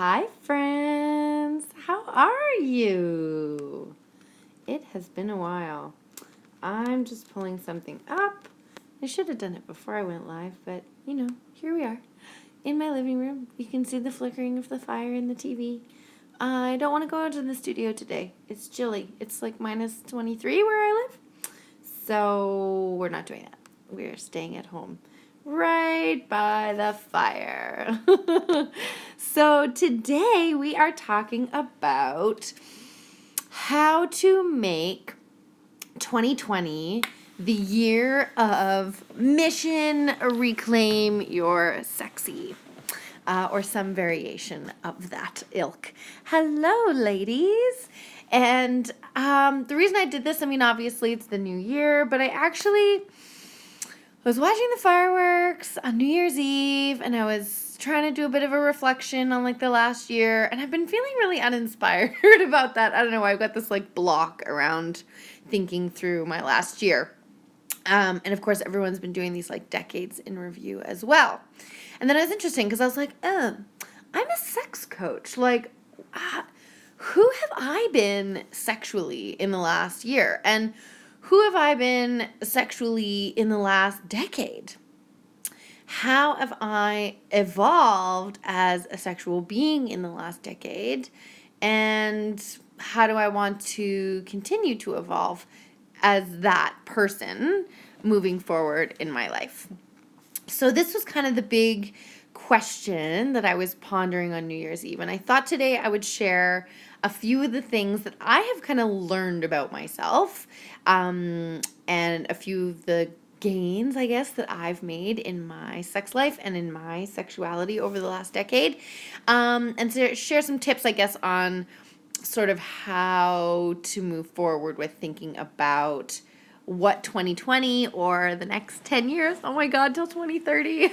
Hi, friends. How are you? It has been a while. I'm just pulling something up. I should have done it before I went live, but here we are in my living room. You can see the flickering of the fire in the TV. I don't want to go out to the studio today. It's chilly. It's like minus 23 where I live. So we're not doing that. We're staying at home right by the fire. So today we are talking about how to make 2020 the year of mission reclaim your sexy. Or some variation of that ilk. Hello, ladies. And the reason I did this, obviously it's the new year, but I actually was watching the fireworks on New Year's Eve, and I was trying to do a bit of a reflection on the last year, and I've been feeling really uninspired about that. I don't know why. I've got this block around thinking through my last year. And of course, everyone's been doing these decades in review as well. And then it was interesting because I was like, I'm a sex coach. Who have I been sexually in the last year? And who have I been sexually in the last decade? How have I evolved as a sexual being in the last decade? And how do I want to continue to evolve as that person moving forward in my life? So this was kind of the big question that I was pondering on New Year's Eve. And I thought today I would share a few of the things that I have kind of learned about myself, and a few of the gains, I guess, that I've made in my sex life and in my sexuality over the last decade. And to share some tips, I guess, on sort of how to move forward with thinking about what 2020 or the next 10 years, oh my God, till 2030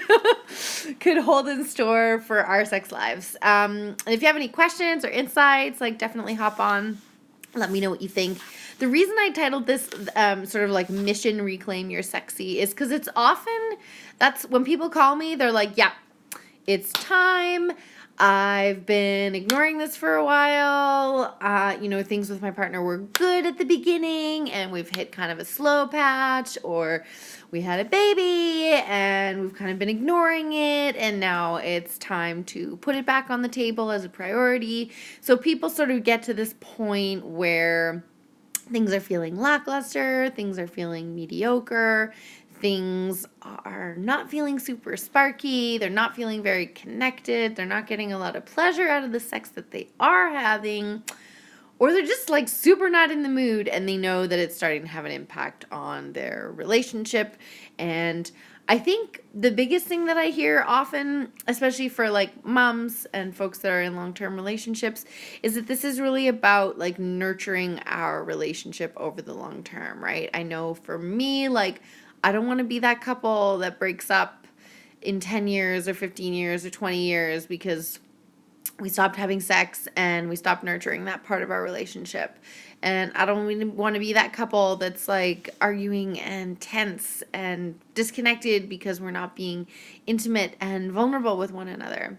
could hold in store for our sex lives. And if you have any questions or insights, definitely hop on. Let me know what you think. The reason I titled this sort of Mission Reclaim Your Sexy is because it's often, that's when people call me, they're like, yeah, it's time. I've been ignoring this for a while. Things with my partner were good at the beginning and we've hit kind of a slow patch, or we had a baby and we've kind of been ignoring it, and now it's time to put it back on the table as a priority. So people sort of get to this point where things are feeling lackluster, things are feeling mediocre, things are not feeling super sparky, they're not feeling very connected, they're not getting a lot of pleasure out of the sex that they are having, or they're just super not in the mood, and they know that it's starting to have an impact on their relationship. And I think the biggest thing that I hear often, especially for moms and folks that are in long-term relationships, is that this is really about nurturing our relationship over the long term, right? I know for me, I don't want to be that couple that breaks up in 10 years or 15 years or 20 years because we stopped having sex and we stopped nurturing that part of our relationship. And I don't really want to be that couple that's arguing and tense and disconnected because we're not being intimate and vulnerable with one another.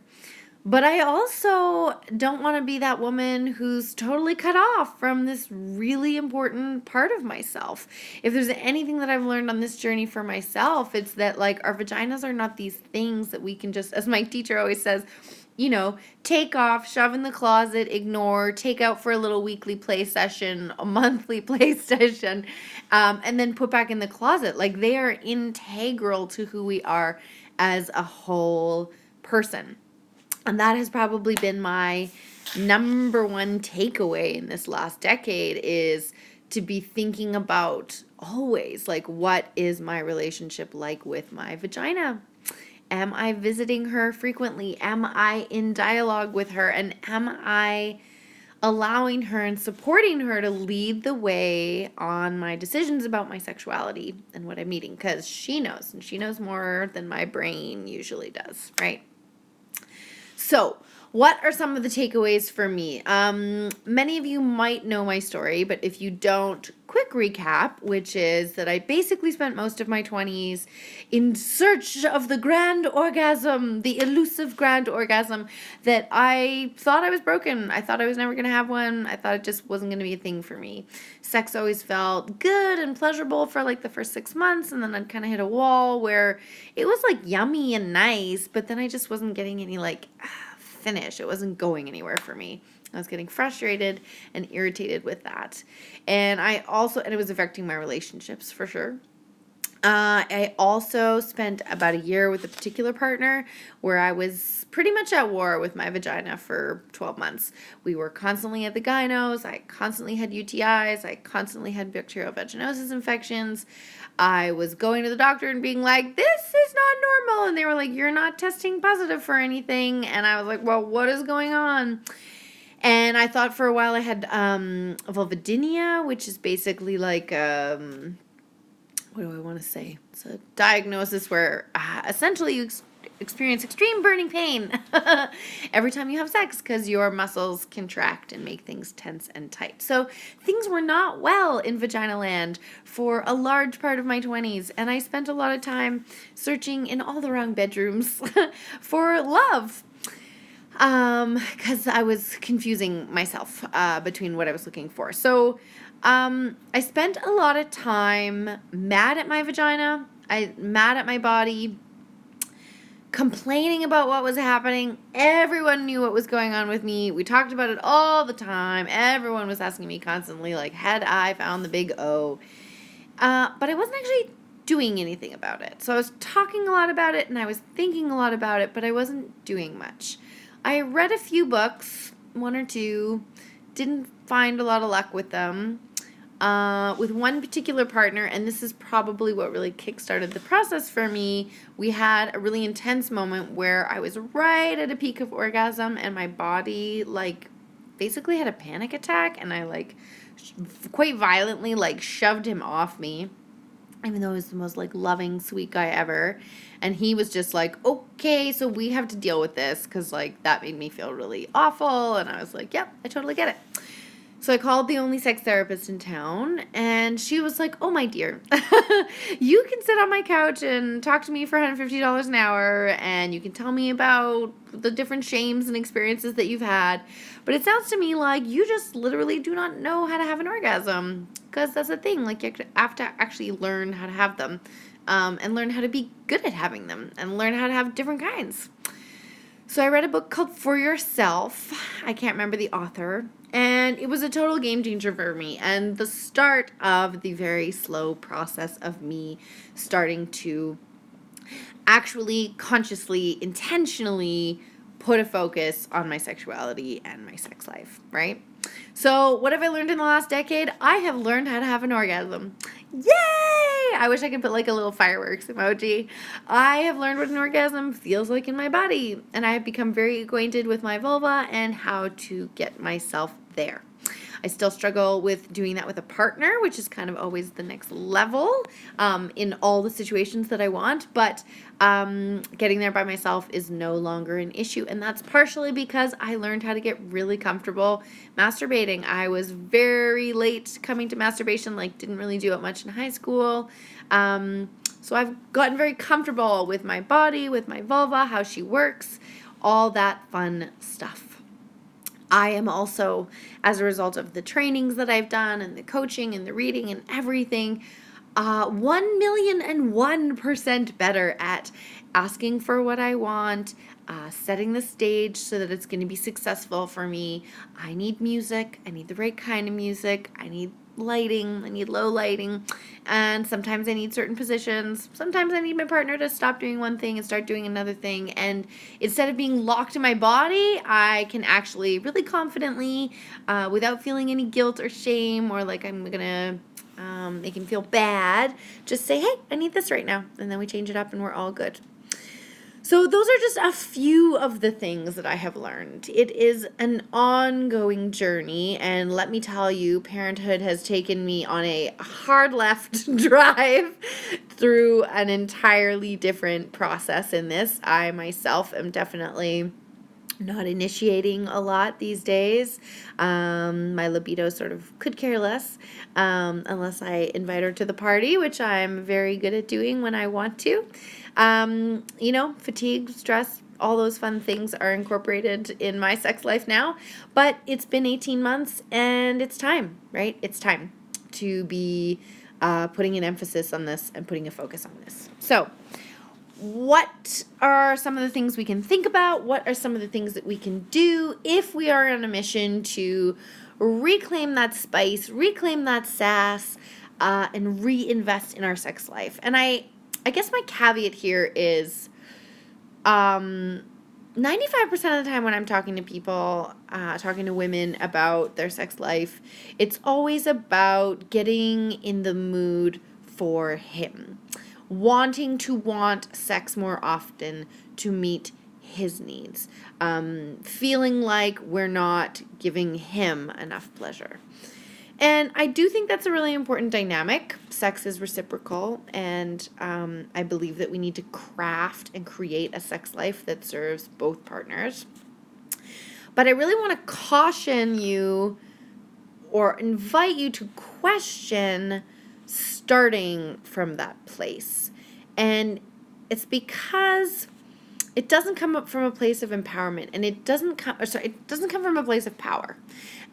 But I also don't want to be that woman who's totally cut off from this really important part of myself. If there's anything that I've learned on this journey for myself, it's that our vaginas are not these things that we can just, as my teacher always says, take off, shove in the closet, ignore, take out for a little weekly play session, a monthly play session, and then put back in the closet. They are integral to who we are as a whole person. And that has probably been my number one takeaway in this last decade, is to be thinking about always, what is my relationship like with my vagina? Am I visiting her frequently? Am I in dialogue with her? And am I allowing her and supporting her to lead the way on my decisions about my sexuality and what I'm eating? Because she knows, and she knows more than my brain usually does, right? So what are some of the takeaways for me? Many of you might know my story, but if you don't, quick recap, which is that I basically spent most of my 20s in search of the grand orgasm, the elusive grand orgasm that I thought I was broken. I thought I was never going to have one. I thought it just wasn't going to be a thing for me. Sex always felt good and pleasurable for like the first 6 months, and then I'd kind of hit a wall where it was like yummy and nice, but then I just wasn't getting any like finish. It wasn't going anywhere for me. I was getting frustrated and irritated with that. And it was affecting my relationships for sure. I also spent about a year with a particular partner where I was pretty much at war with my vagina for 12 months. We were constantly at the gynos. I constantly had UTIs. I constantly had bacterial vaginosis infections. I was going to the doctor and being like, this is not normal. And they were like, you're not testing positive for anything. And I was like, well, what is going on? And I thought for a while I had vulvodynia, which is basically like what do I want to say? It's a diagnosis where essentially you experience extreme burning pain every time you have sex because your muscles contract and make things tense and tight. So things were not well in vagina land for a large part of my 20s, and I spent a lot of time searching in all the wrong bedrooms for love. Because I was confusing myself between what I was looking for. So I spent a lot of time mad at my vagina, mad at my body, complaining about what was happening. Everyone knew what was going on with me. We talked about it all the time. Everyone was asking me constantly, like, had I found the big O? But I wasn't actually doing anything about it. So I was talking a lot about it, and I was thinking a lot about it, but I wasn't doing much. I read a few books, one or two, didn't find a lot of luck with them. With one particular partner, and this is probably what really kickstarted the process for me, we had a really intense moment where I was right at a peak of orgasm, and my body, like, basically had a panic attack, and I, like, quite violently, like, shoved him off me, even though he was the most, like, loving, sweet guy ever. And he was just like, okay, so we have to deal with this, because, like, that made me feel really awful. And I was like, yep, I totally get it. So I called the only sex therapist in town, and she was like, oh, my dear, you can sit on my couch and talk to me for $150 an hour, and you can tell me about the different shames and experiences that you've had. But it sounds to me like you just literally do not know how to have an orgasm, because that's the thing. Like, you have to actually learn how to have them, and learn how to be good at having them, and learn how to have different kinds. So I read a book called For Yourself. I can't remember the author. And it was a total game changer for me, and the start of the very slow process of me starting to actually consciously, intentionally put a focus on my sexuality and my sex life, right? So what have I learned in the last decade? I have learned how to have an orgasm. Yay! I wish I could put like a little fireworks emoji. I have learned what an orgasm feels like in my body, and I have become very acquainted with my vulva and how to get myself there. I still struggle with doing that with a partner, which is kind of always the next level in all the situations that I want. But getting there by myself is no longer an issue. And that's partially because I learned how to get really comfortable masturbating. I was very late coming to masturbation, like didn't really do it much in high school. So I've gotten very comfortable with my body, with my vulva, how she works, all that fun stuff. I am also, as a result of the trainings that I've done and the coaching and the reading and everything, 1,001% better at asking for what I want, setting the stage so that it's going to be successful for me. I need music. I need the right kind of music. I need lighting. I need low lighting. And sometimes I need certain positions. Sometimes I need my partner to stop doing one thing and start doing another thing. And instead of being locked in my body, I can actually really confidently, without feeling any guilt or shame or like I'm going to make him feel bad, just say, hey, I need this right now. And then we change it up and we're all good. So those are just a few of the things that I have learned. It is an ongoing journey, and let me tell you, parenthood has taken me on a hard left drive through an entirely different process in this. I myself am definitely not initiating a lot these days. My libido sort of could care less unless I invite her to the party, which I'm very good at doing when I want to. Fatigue, stress, all those fun things are incorporated in my sex life now. But it's been 18 months and it's time, right? It's time to be putting an emphasis on this and putting a focus on this. So, what are some of the things we can think about? What are some of the things that we can do if we are on a mission to reclaim that spice, reclaim that sass, and reinvest in our sex life? And I guess my caveat here is 95% of the time when I'm talking to people, talking to women about their sex life, it's always about getting in the mood for him. Wanting to want sex more often to meet his needs. Feeling like we're not giving him enough pleasure. And I do think that's a really important dynamic. Sex is reciprocal, and I believe that we need to craft and create a sex life that serves both partners. But I really want to caution you or invite you to question starting from that place. And it's because it doesn't come up from a place of empowerment, and it doesn't come from a place of power.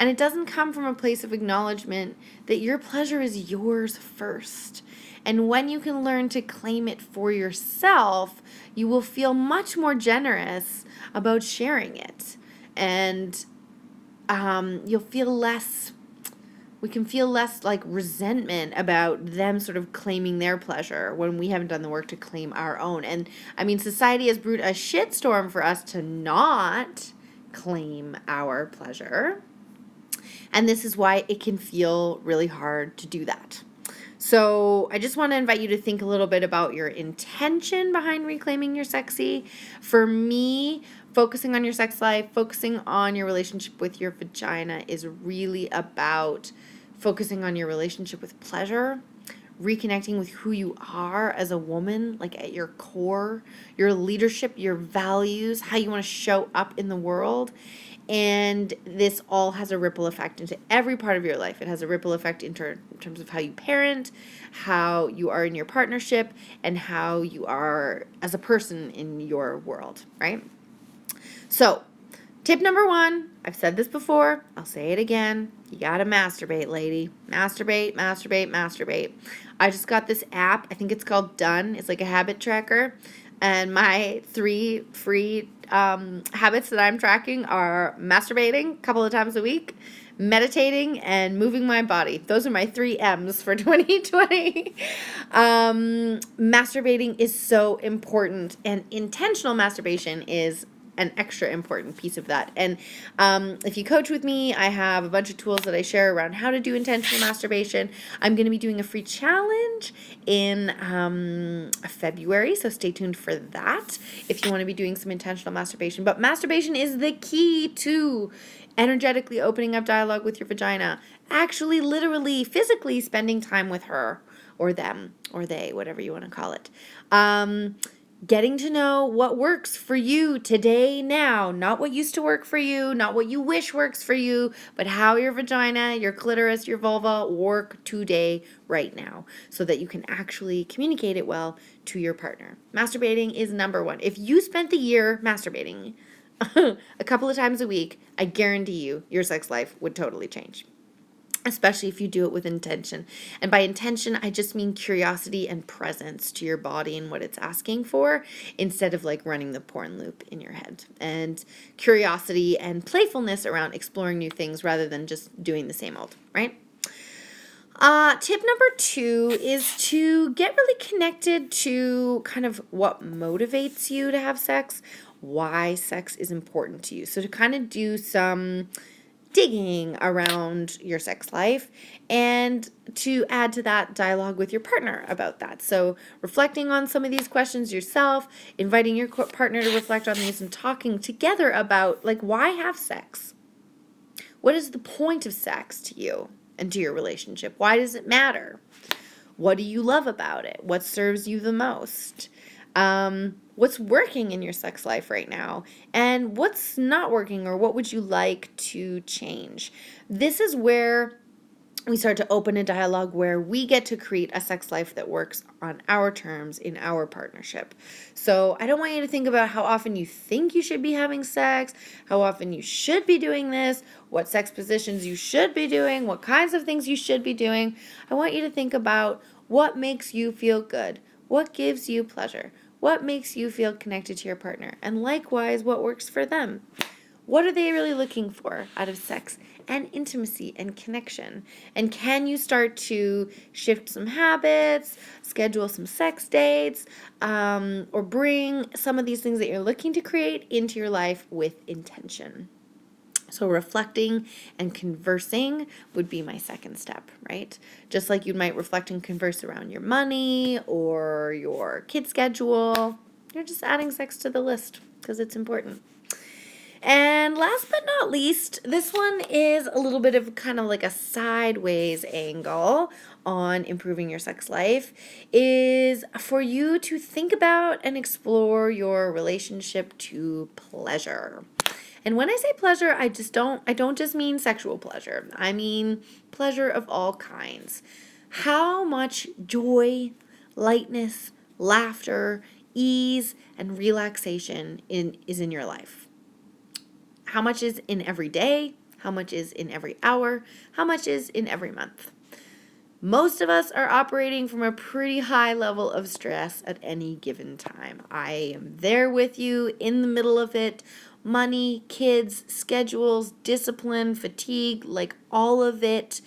And it doesn't come from a place of acknowledgement that your pleasure is yours first. And when you can learn to claim it for yourself, you will feel much more generous about sharing it. And we can feel less like resentment about them sort of claiming their pleasure when we haven't done the work to claim our own. And I mean, society has brewed a shitstorm for us to not claim our pleasure. And this is why it can feel really hard to do that. So I just want to invite you to think a little bit about your intention behind reclaiming your sexy. For me, focusing on your sex life, focusing on your relationship with your vagina is really about focusing on your relationship with pleasure, reconnecting with who you are as a woman, like at your core, your leadership, your values, how you want to show up in the world. And this all has a ripple effect into every part of your life. It has a ripple effect in terms of how you parent, how you are in your partnership, and how you are as a person in your world, right? So, tip number 1, I've said this before, I'll say it again. You gotta masturbate, lady. Masturbate, masturbate, masturbate. I just got this app. I think it's called Done. It's like a habit tracker. And my 3 free habits that I'm tracking are masturbating a couple of times a week, meditating, and moving my body. Those are my 3 M's for 2020. Masturbating is so important, and intentional masturbation is an extra important piece of that. And if you coach with me, I have a bunch of tools that I share around how to do intentional masturbation. I'm going to be doing a free challenge in February, so stay tuned for that if you want to be doing some intentional masturbation. But masturbation is the key to energetically opening up dialogue with your vagina, actually, literally, physically spending time with her or them or they, whatever you want to call it. Getting to know what works for you today, now, not what used to work for you, not what you wish works for you, but how your vagina, your clitoris, your vulva work today, right now, so that you can actually communicate it well to your partner. Masturbating is number 1. If you spent the year masturbating a couple of times a week, I guarantee you your sex life would totally change. Especially if you do it with intention. And by intention, I just mean curiosity and presence to your body and what it's asking for, instead of like running the porn loop in your head. And curiosity and playfulness around exploring new things rather than just doing the same old, right? Tip number 2 is to get really connected to kind of what motivates you to have sex, why sex is important to you. So to kind of do some digging around your sex life and to add to that dialogue with your partner about that. So reflecting on some of these questions yourself, inviting your partner to reflect on these, and talking together about like, why have sex? What is the point of sex to you and to your relationship? Why does it matter? What do you love about it? What serves you the most? What's working in your sex life right now, and what's not working, or what would you like to change? This is where we start to open a dialogue where we get to create a sex life that works on our terms in our partnership. So I don't want you to think about how often you think you should be having sex, how often you should be doing this, what sex positions you should be doing, what kinds of things you should be doing. I want you to think about what makes you feel good, what gives you pleasure, what makes you feel connected to your partner, and likewise, what works for them. What are they really looking for out of sex and intimacy and connection? And can you start to shift some habits, schedule some sex dates, or bring some of these things that you're looking to create into your life with intention? So reflecting and conversing would be my second step, right? Just like you might reflect and converse around your money or your kid schedule, you're just adding sex to the list because it's important. And last but not least, this one is a little bit of kind of like a sideways angle on improving your sex life, is for you to think about and explore your relationship to pleasure. And when I say pleasure, I don't just mean sexual pleasure. I mean pleasure of all kinds. How much joy, lightness, laughter, ease, and relaxation is in your life? How much is in every day? How much is in every hour? How much is in every month? Most of us are operating from a pretty high level of stress at any given time. I am there with you in the middle of it. Money, kids, schedules, discipline, fatigue, like all of it.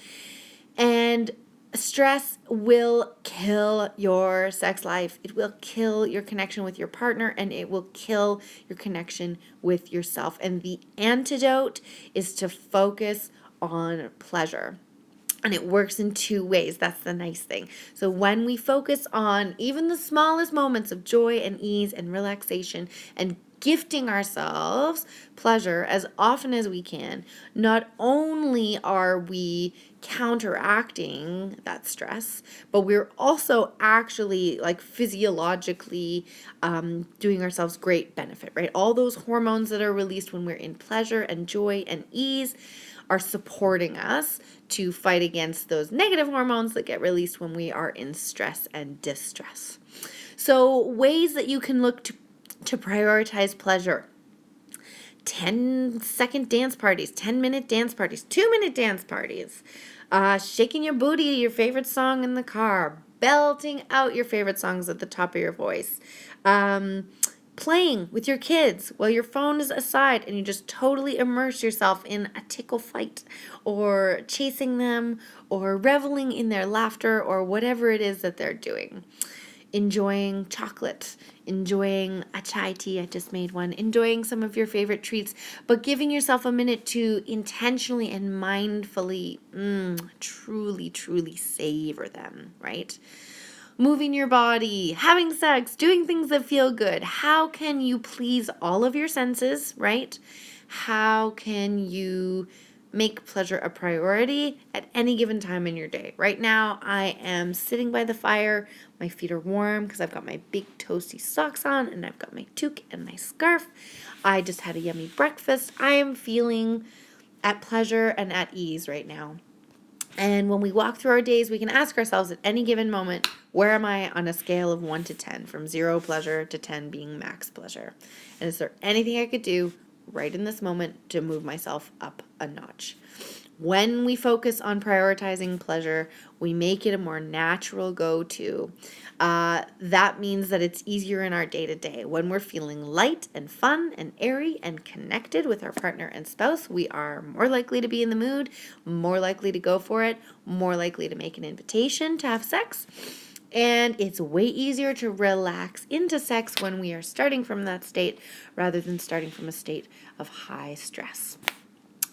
And stress will kill your sex life. It will kill your connection with your partner, and it will kill your connection with yourself. And the antidote is to focus on pleasure. And it works in two ways. That's the nice thing. So when we focus on even the smallest moments of joy and ease and relaxation and gifting ourselves pleasure as often as we can, not only are we counteracting that stress, but we're also actually like physiologically doing ourselves great benefit, right? All those hormones that are released when we're in pleasure and joy and ease are supporting us to fight against those negative hormones that get released when we are in stress and distress. So ways that you can look to prioritize pleasure: 10-second dance parties, 10-minute dance parties, 2-minute dance parties, shaking your booty to your favorite song in the car, belting out your favorite songs at the top of your voice, playing with your kids while your phone is aside and you just totally immerse yourself in a tickle fight, or chasing them, or reveling in their laughter, or whatever it is that they're doing. Enjoying chocolate, enjoying a chai tea, I just made one, enjoying some of your favorite treats, but giving yourself a minute to intentionally and mindfully, truly savor them, right? Moving your body, having sex, doing things that feel good. How can you please all of your senses, right? How can you make pleasure a priority at any given time in your day? Right now, I am sitting by the fire. My feet are warm because I've got my big toasty socks on, and I've got my toque and my scarf. I just had a yummy breakfast. I am feeling at pleasure and at ease right now. And when we walk through our days, we can ask ourselves at any given moment, where am I on a scale of 1 to 10, from 0 pleasure to 10 being max pleasure? And is there anything I could do right in this moment to move myself up a notch? When we focus on prioritizing pleasure, we make it a more natural go-to. That means that it's easier in our day-to-day. When we're feeling light and fun and airy and connected with our partner and spouse, we are more likely to be in the mood, more likely to go for it, more likely to make an invitation to have sex. And it's way easier to relax into sex when we are starting from that state rather than starting from a state of high stress.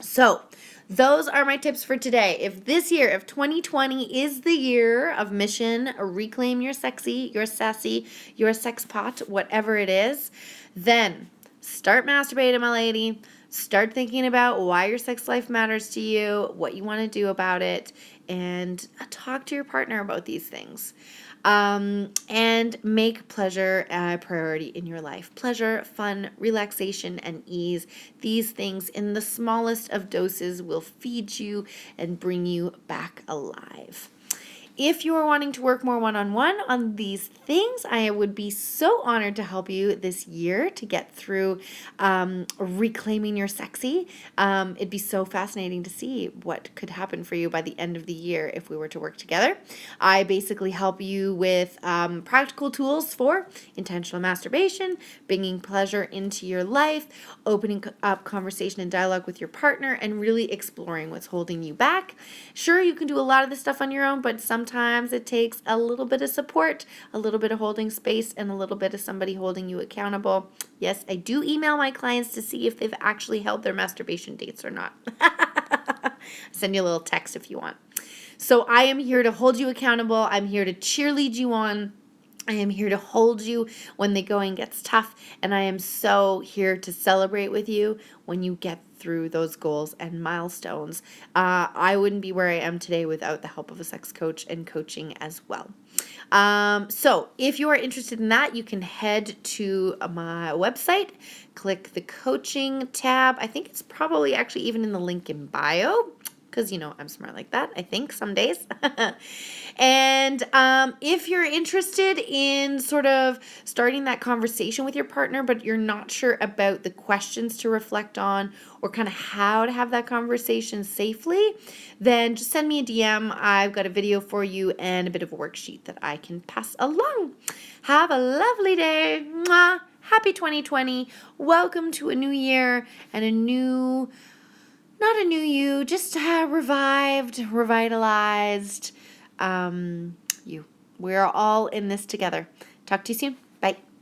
So those are my tips for today. If 2020 is the year of mission, reclaim your sexy, your sassy, your sex pot, whatever it is, then start masturbating, my lady. Start thinking about why your sex life matters to you, what you want to do about it, and talk to your partner about these things. And make pleasure a priority in your life. Pleasure, fun, relaxation, and ease. These things in the smallest of doses will feed you and bring you back alive. If you are wanting to work more one-on-one on these things, I would be so honored to help you this year to get through reclaiming your sexy. It'd be so fascinating to see what could happen for you by the end of the year if we were to work together. I basically help you with practical tools for intentional masturbation, bringing pleasure into your life, opening up conversation and dialogue with your partner, and really exploring what's holding you back. Sure, you can do a lot of this stuff on your own, but sometimes it takes a little bit of support, a little bit of holding space, and a little bit of somebody holding you accountable. Yes, I do email my clients to see if they've actually held their masturbation dates or not. Send you a little text if you want. So I am here to hold you accountable. I'm here to cheerlead you on. I am here to hold you when the going gets tough, and I am so here to celebrate with you when you get through those goals and milestones. I wouldn't be where I am today without the help of a sex coach and coaching as well. So if you are interested in that, you can head to my website, click the coaching tab. I think it's probably actually even in the link in bio, because, I'm smart like that, I think, some days. And if you're interested in sort of starting that conversation with your partner, but you're not sure about the questions to reflect on or kind of how to have that conversation safely, then just send me a DM. I've got a video for you and a bit of a worksheet that I can pass along. Have a lovely day. Mwah. Happy 2020. Welcome to a new year and not a new you, just revived, revitalized you. We're all in this together. Talk to you soon. Bye.